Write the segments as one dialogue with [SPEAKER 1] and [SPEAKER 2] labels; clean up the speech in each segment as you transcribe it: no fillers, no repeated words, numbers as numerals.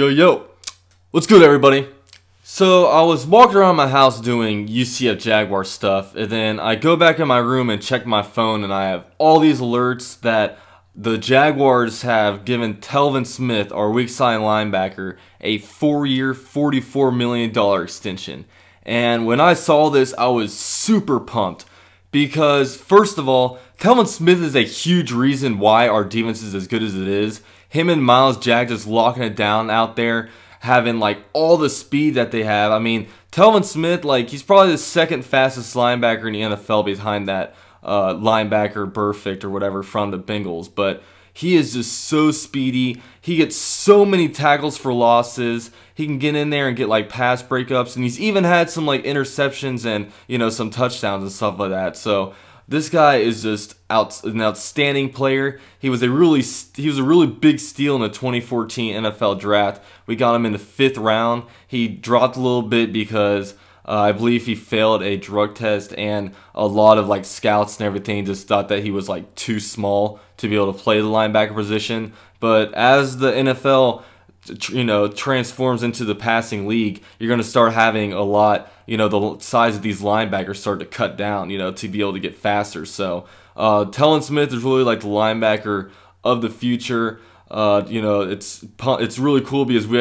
[SPEAKER 1] Yo, what's good, everybody? So I was walking around my house doing UCF Jaguar stuff, and then I go back in my room and check my phone, and I have all these alerts that the Jaguars have given Telvin Smith, our weak side linebacker, a 4-year, $44 million extension. And when I saw this, I was super pumped. Because, first of all, Telvin Smith is a huge reason why our defense is as good as it is. Him and Myles Jack just locking it down out there, having like all the speed that they have. I mean, Telvin Smith, like, he's probably the second fastest linebacker in the NFL behind that linebacker Burfict or whatever from the Bengals. But he is just so speedy. He gets so many tackles for losses. He can get in there and get like pass breakups, and he's even had some like interceptions and, you know, some touchdowns and stuff like that. So this guy is just an outstanding player. He was a really big steal in the 2014 NFL draft. We got him in the 5th round. He dropped a little bit because I believe he failed a drug test, and a lot of like scouts and everything just thought that he was like too small to be able to play the linebacker position. But as the NFL, you know, transforms into the passing league, you're going to start having a lot, you know, the size of these linebackers start to cut down, you know, to be able to get faster. So Telvin Smith is really like the linebacker of the future. You know, it's really cool because we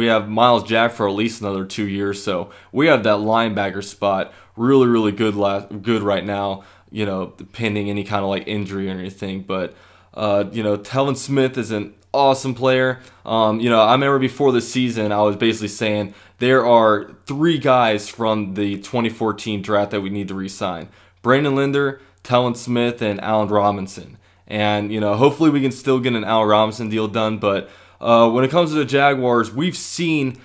[SPEAKER 1] have Myles Jack for at least another 2 years, so we have that linebacker spot really good right now, you know, pending any kind of like injury or anything. But you know, Telvin Smith is an awesome player. You know, I remember before the season I was basically saying there are 3 guys from the 2014 draft that we need to re-sign: Brandon Linder, Telvin Smith, and Allen Robinson. And, you know, hopefully we can still get an Allen Robinson deal done. But when it comes to the Jaguars, we've seen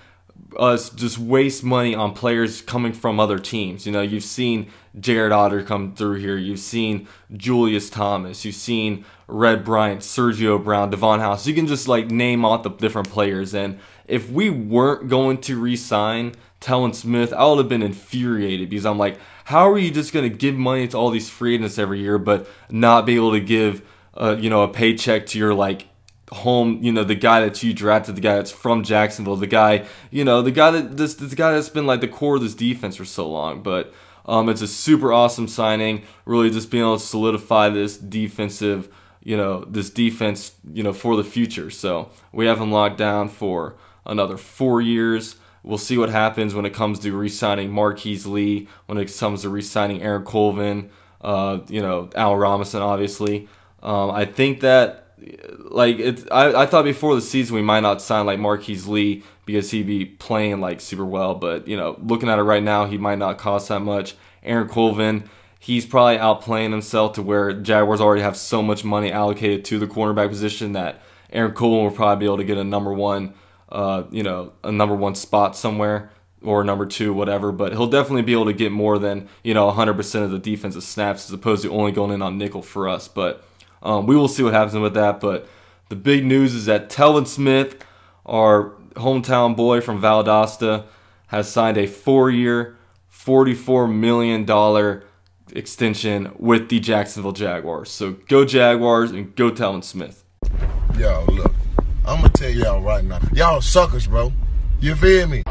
[SPEAKER 1] us just waste money on players coming from other teams. You know, you've seen Jared Otter come through here. You've seen Julius Thomas. You've seen Red Bryant, Sergio Brown, Devon House. You can just, like, name off the different players. And if we weren't going to re-sign Telvin Smith, I would have been infuriated, because I'm like, how are you just going to give money to all these free agents every year but not be able to give you know, a paycheck to your like home, you know, the guy that you drafted, the guy that's from Jacksonville, the guy, you know, the guy that this guy that's been like the core of this defense for so long. But it's a super awesome signing, really just being able to solidify this defensive, you know, this defense, you know, for the future. So we have him locked down for another 4 years. We'll see what happens when it comes to re-signing Marquise Lee, when it comes to re-signing Aaron Colvin, you know, Allen Robinson, obviously. I think that, like, I thought before the season we might not sign like Marquise Lee because he'd be playing like super well, but, you know, looking at it right now, he might not cost that much. Aaron Colvin, he's probably outplaying himself to where Jaguars already have so much money allocated to the cornerback position that Aaron Colvin will probably be able to get a number 1, you know, a number 1 spot somewhere, or number 2, whatever. But he'll definitely be able to get more than, you know, 100% of the defensive snaps, as opposed to only going in on nickel for us. But we will see what happens with that. But the big news is that Telvin Smith, our hometown boy from Valdosta, has signed a 4-year, $44 million extension with the Jacksonville Jaguars. So go Jaguars and go Telvin Smith.
[SPEAKER 2] Yo, look, I'm going to tell y'all right now. Y'all suckers, bro. You feel me?